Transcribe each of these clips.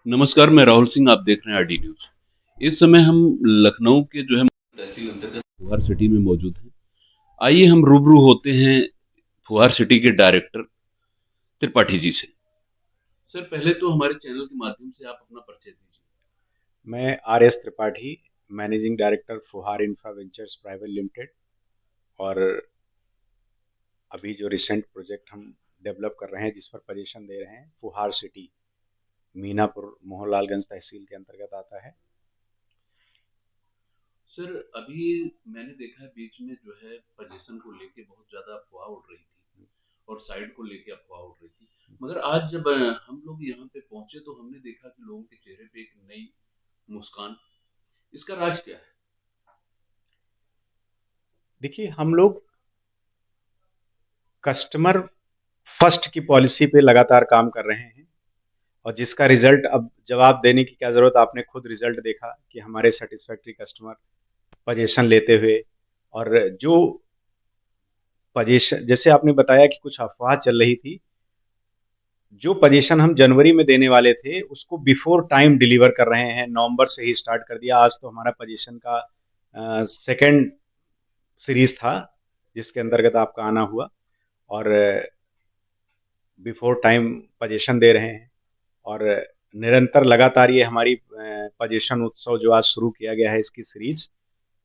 नमस्कार, मैं राहुल सिंह, आप देख रहे हैं आरडी न्यूज़। इस समय हम लखनऊ के जो है तहसील अंतर्गत फुहार सिटी में मौजूद हैं। आइए हम रूबरू होते हैं फुहार सिटी के डायरेक्टर त्रिपाठी जी से। सर, पहले तो हमारे चैनल के माध्यम से आप अपना परिचय दीजिए। मैं आर.एस. त्रिपाठी, मैनेजिंग डायरेक्टर फुहार इंफ्रा वेंचर्स प्राइवेट लिमिटेड। और अभी जो रिसेंट प्रोजेक्ट हम डेवलप कर रहे हैं, जिस पर पोजीशन दे रहे हैं, फुहार सिटी मीनापुर मोहनलालगंज तहसील के अंतर्गत आता है। सर, अभी मैंने देखा है बीच में जो है पोजीशन को लेके बहुत ज़्यादा अफ़वाह उड़ रही थी और साइट को लेके अफ़वाह उड़ रही थी। मगर आज जब हम लोग यहाँ पे पहुँचे तो हमने देखा कि लोगों के चेहरे पे एक नई मुस्कान। इसका राज क्या है? देखिए, हम लोग कस्टमर फर्स्ट की पॉलिसी पे लगातार काम कर रहे हैं, और जिसका रिजल्ट अब जवाब देने की क्या ज़रूरत, आपने खुद रिजल्ट देखा कि हमारे सेटिस्फैक्ट्री कस्टमर पोजीशन लेते हुए, और जो पोजीशन जैसे आपने बताया कि कुछ अफवाह चल रही थी, जो पोजीशन हम जनवरी में देने वाले थे उसको बिफोर टाइम डिलीवर कर रहे हैं। नवंबर से ही स्टार्ट कर दिया। आज तो हमारा पोजीशन का सेकंड सीरीज था, जिसके अंतर्गत आपका आना हुआ, और बिफोर टाइम पोजीशन दे रहे हैं। और निरंतर लगातार ये हमारी पोजीशन उत्सव जो आज शुरू किया गया है, इसकी सीरीज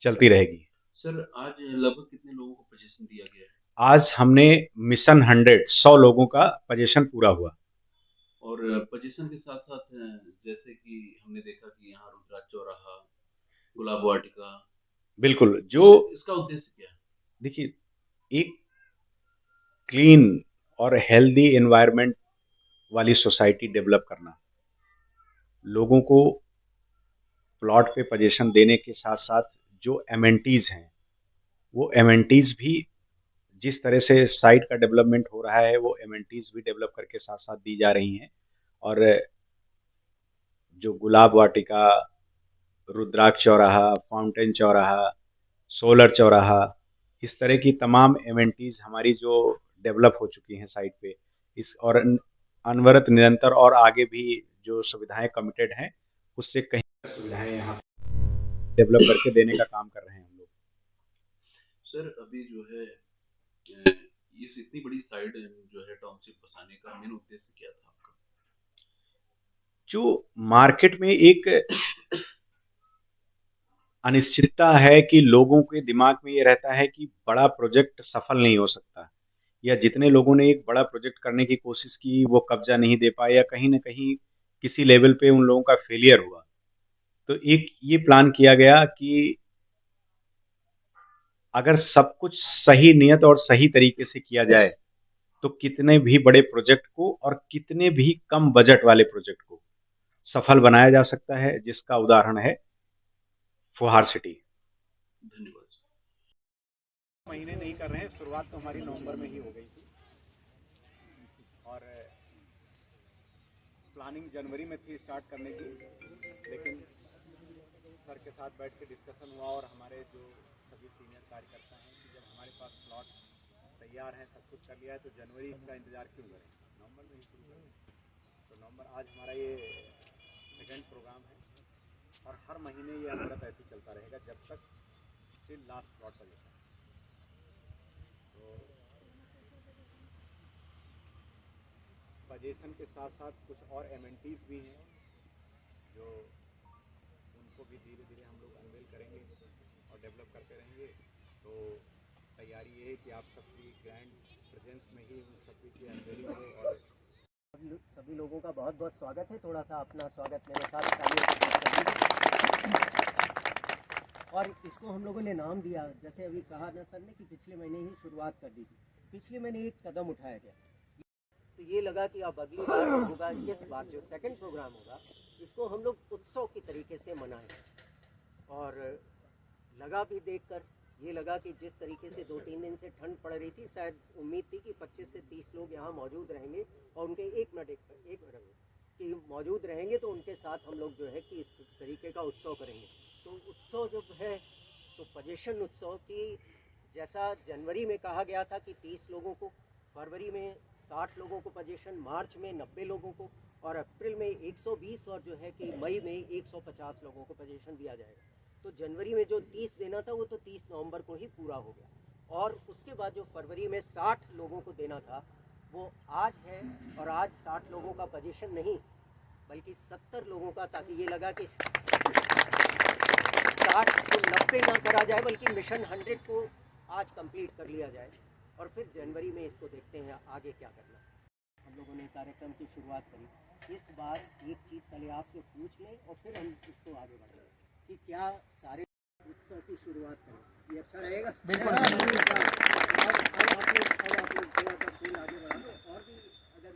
चलती रहेगी। सर, आज लगभग कितने लोगों को पोजीशन दिया गया है? आज हमने मिशन 100 लोगों का पोजीशन पूरा हुआ। और पोजीशन के साथ-साथ जैसे कि हमने देखा कि यहाँ रुद्राक्ष चौराहा, गुलाब वाटिका, बिल्कुल। जो सर इसका उद्देश्य क्या है? देखिए, एक क्लीन और हेल्दी एनवायरनमेंट वाली सोसाइटी डेवलप करना, लोगों को प्लॉट पे पोजीशन देने के साथ साथ जो एमेनिटीज हैं, वो एमेनिटीज भी जिस तरह से साइट का डेवलपमेंट हो रहा है, वो एमेनिटीज भी डेवलप करके साथ साथ दी जा रही हैं। और जो गुलाब वाटिका, रुद्राक्ष चौराहा, फाउंटेन चौराहा, सोलर चौराहा, इस तरह की तमाम एमेनिटीज हमारी जो डेवलप हो चुकी हैं साइट पे, इस और अनवरत निरंतर और आगे भी जो सुविधाएं कमिटेड हैं, उससे कहीं सुविधाएं यहाँ डेवलप करके देने का काम कर रहे हैं हम लोग। सर, अभी जो है इस इतनी बड़ी साइट जो है टाउनशिप बसाने का मेन उद्देश्य क्या था आपका? जो मार्केट में एक अनिश्चितता है कि लोगों के दिमाग में ये रहता है कि बड़ा प्रोजेक्ट सफल नहीं हो सकता, या जितने लोगों ने एक बड़ा प्रोजेक्ट करने की कोशिश की वो कब्जा नहीं दे पाए, या कहीं ना कहीं किसी लेवल पे उन लोगों का फेलियर हुआ। तो एक ये प्लान किया गया कि अगर सब कुछ सही नियत और सही तरीके से किया जाए, तो कितने भी बड़े प्रोजेक्ट को और कितने भी कम बजट वाले प्रोजेक्ट को सफल बनाया जा सकता है, जिसका उदाहरण है फुहार सिटी। धन्यवाद सर। महीने नहीं कर रहे हैं, शुरुआत तो हमारी नवंबर में ही हो गई थी, और प्लानिंग जनवरी में थी स्टार्ट करने की। लेकिन सर के साथ बैठ के डिस्कशन हुआ, और हमारे जो सभी सीनियर कार्यकर्ता हैं कि जब हमारे पास प्लॉट तैयार है, सब कुछ कर लिया है, तो जनवरी का इंतज़ार क्यों करें, नवंबर में ही शुरू करें। तो नवंबर आज हमारा ये सेकेंड प्रोग्राम है, और हर महीने ये अनवरत ऐसे चलता रहेगा जब तक टिल लास्ट प्लॉट पर जाता है। तो पोजीशन के साथ साथ कुछ और एमेनिटीज़ भी हैं, जो उनको भी धीरे धीरे हम लोग अनवेल करेंगे और डेवलप करते रहेंगे। तो तैयारी ये है कि आप सबकी ग्रैंड प्रेजेंस में ही उन सभी की अनवेलिंग हो। और सभी लोगों का बहुत बहुत स्वागत है। थोड़ा सा अपना स्वागत मेरे साथ तालियों के साथ कर दीजिए। और इसको हम लोगों ने नाम दिया, जैसे अभी कहा ना सर ने कि पिछले महीने ही शुरुआत कर दी थी। पिछले महीने एक कदम उठाया गया, तो ये लगा कि अब अगली बार होगा, इस बार जो सेकंड प्रोग्राम होगा इसको हम लोग उत्सव की तरीके से मनाएं। और लगा भी देखकर ये लगा कि जिस तरीके से 2-3 दिन से ठंड पड़ रही थी, शायद उम्मीद थी कि 25 से 30 लोग यहाँ मौजूद रहेंगे, और उनके एक मिनट कि मौजूद रहेंगे, तो उनके साथ हम लोग जो है कि इस तरीके का उत्सव करेंगे। तो उत्सव जब है तो पोजीशन उत्सव की, जैसा जनवरी में कहा गया था कि 30 लोगों को, फरवरी में 60 लोगों को पोजीशन, मार्च में 90 लोगों को, और अप्रैल में 120 और जो है कि मई में 150 लोगों को पोजीशन दिया जाएगा। तो जनवरी में जो 30 देना था वो तो 30 नवंबर को ही पूरा हो गया। और उसके बाद जो फरवरी में 60 लोगों को देना था वो आज है, और आज 60 लोगों का पोजीशन नहीं बल्कि 70 लोगों का, ताकि ये लगा कि 60 को 90 ना करा जाए बल्कि मिशन 100 को आज कंप्लीट कर लिया जाए। और फिर जनवरी में इसको देखते हैं आगे क्या करना। हम लोगों ने कार्यक्रम की शुरुआत करी। इस बार एक चीज़ पहले आपसे पूछ लें और फिर हम इसको आगे बढ़ाएं कि क्या सारे उत्सव की शुरुआत करें। ये अच्छा रहेगा? बिल्कुल। अब आप लोग थोड़ा सा फूल आगे बढ़ा लो, और भी अगर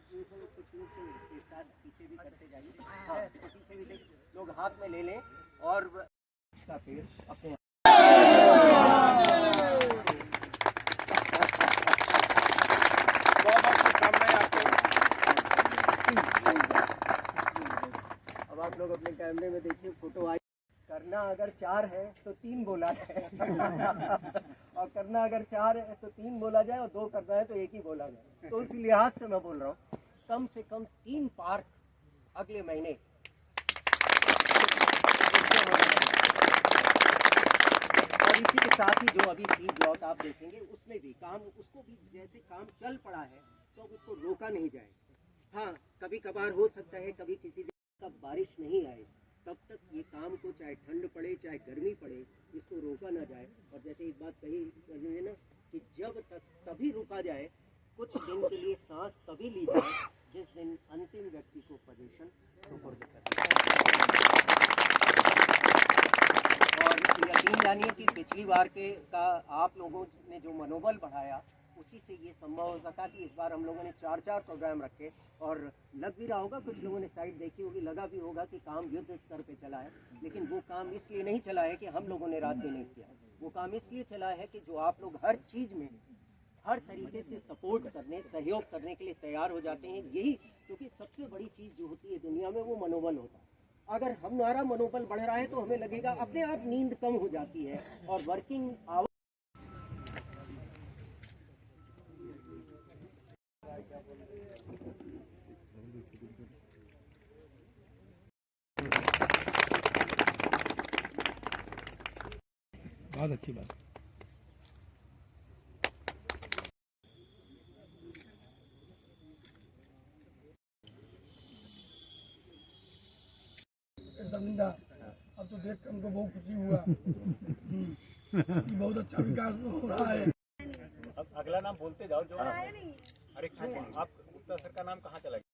कुछ लोग के साथ पीछे भी करते जाइए। हाँ, तो पीछे भी देख लोग हाथ में ले लें और का पेड़ अपने अब आप लोग अपने कैमरे में देखिए, फोटो आई। करना अगर 4 है तो 3 बोला जाए और करना अगर 4 है तो 3 बोला जाए, और 2 करना है तो 1 ही बोला जाए। तो उस लिहाज से मैं बोल रहा हूँ कम से कम 3 पार्क अगले महीने। और इसी के साथ ही जो अभी सी ब्लॉक आप देखेंगे उसमें भी काम, उसको भी जैसे काम चल पड़ा है तो अब उसको रोका नहीं जाएगा। हाँ, कभी कभार हो सकता है कभी किसी दिन तब बारिश नहीं आए, तब तक ये काम को चाहे ठंड पड़े चाहे गर्मी पड़े इसको रोका ना जाए। और जैसे एक बात कही है ना कि जब तक तभी रुका जाए, कुछ दिन के लिए सांस तभी ली जाए जिस दिन अंतिम व्यक्ति को पोजीशन सुपुर्द करें। और यकीन जानिए कि पिछली बार का आप लोगों ने जो मनोबल बढ़ाया उसी से ये संभव हो सका कि इस बार हम लोगों ने 4 प्रोग्राम रखे। और लग भी रहा होगा, कुछ लोगों ने साइट देखी होगी, लगा भी होगा कि काम युद्ध स्तर पे चला है, लेकिन वो काम इसलिए नहीं चला है कि हम लोगों ने रात दिन नहीं किया। वो काम इसलिए चला है कि जो आप लोग हर चीज़ में हर तरीके से सपोर्ट करने, सहयोग करने के लिए तैयार हो जाते हैं। यही क्योंकि सबसे बड़ी चीज़ जो होती है दुनिया में वो मनोबल होता है। अगर हमारा मनोबल बढ़ रहा है तो हमें लगेगा अपने आप नींद कम हो जाती है और वर्किंग आवर बहुत अच्छी बात। जमींदार, अब तो देख कर हमको बहुत खुशी हुआ। बहुत अच्छा विकास हो रहा है। अब अगला नाम बोलते जाओ जो। अरे क्यों, आप गुप्ता सर का नाम कहाँ चला गया?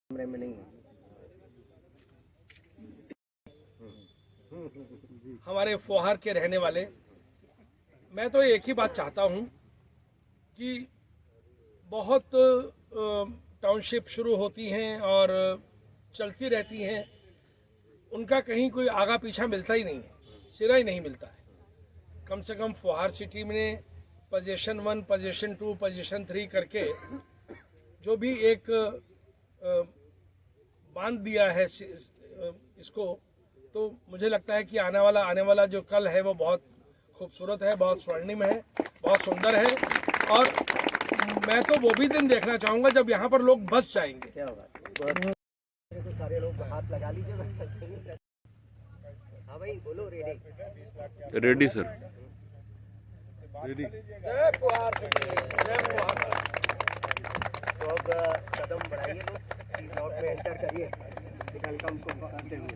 कमरे में नहीं है। हमारे फोहार के रहने वाले, मैं तो एक ही बात चाहता हूं कि बहुत टाउनशिप शुरू होती हैं और चलती रहती हैं, उनका कहीं कोई आगा पीछा मिलता ही नहीं है, सिरा ही नहीं मिलता है। कम से कम फोहार सिटी में पोजीशन 1, पोजीशन 2, पोजीशन 3 करके जो भी एक बांध दिया है इसको, तो मुझे लगता है कि आने वाला जो कल है वो बहुत खूबसूरत है, बहुत स्वर्णिम है, बहुत सुंदर है। और मैं तो वो भी दिन देखना चाहूँगा जब यहाँ पर लोग बस जाएंगे। क्या होगा? तो सारे लोग हाथ लगा लीजिए बस। हाँ भाई बोलो, रेडी? Ready sir, ready. जय फोहार सिटी, जय फोहार। तो अब कदम बढ़ाइए, लोग सी ब्लॉक में एंटर करिए वेलकम को पकड़ते हुए।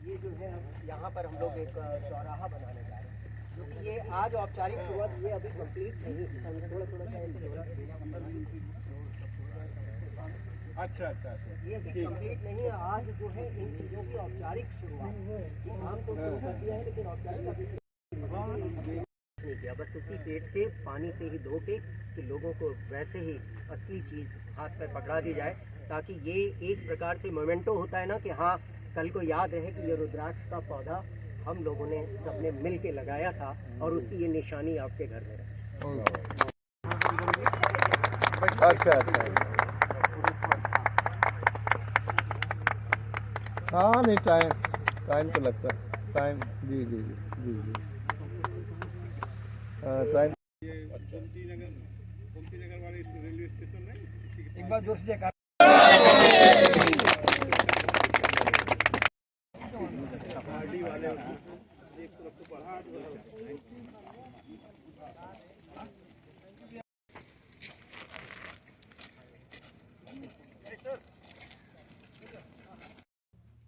ये जो है यहाँ पर हम लोग एक चौराहा बनाने जा रहे हैं, क्योंकि ये आज औपचारिक शुरुआत ये अभी कंप्लीट नहीं, थोड़ा सा ऐसे हो रहा है। अच्छा, ये कंप्लीट नहीं है। आज जो है इन चीज़ों की औपचारिक शुरुआत, काम तो शुरू कर दिया है लेकिन औपचारिक नहीं किया। बस उसी पेट से पानी से ही धो के कि लोगों को वैसे ही असली चीज़ हाथ पर पकड़ा दी जाए, ताकि ये एक प्रकार से मोमेंटो होता है ना कि हाँ कल को याद रहे कि ये रुद्राक्ष का पौधा हम लोगों ने सबने मिल के लगाया था और उसकी ये निशानी आपके घर में रहे। अच्छा। हाँ नहीं, टाइम तो लगता है, टाइम जी। टाइम। गोमती नगर वाले रेलवे एक बार जोर से जयकार।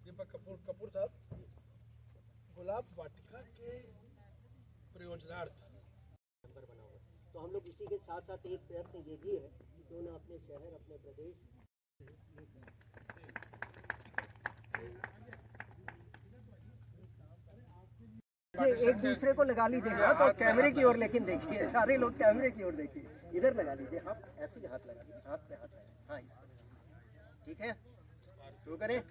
दीपक कपूर साहब, गुलाब वाटिका के प्रयोजनार्थ तो हम लोग इसी के साथ साथ एक प्रयत्न ये भी है कि क्यों ना अपने शहर, अपने प्रदेश एक दूसरे को लगा लीजिएगा तो कैमरे की ओर, लेकिन देखिए सारे लोग कैमरे की ओर देखिए, इधर लगा लीजिए, हाँ ऐसे ही हाथ लगा लीजिए, हाथ पे हाथ लगा, हाँ इस पर। ठीक है, शुरू करें।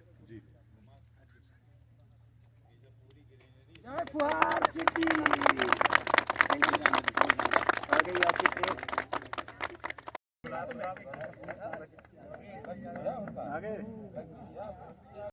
जय फुहार सिटी। आ गई आपकी प्लेट। आ गए।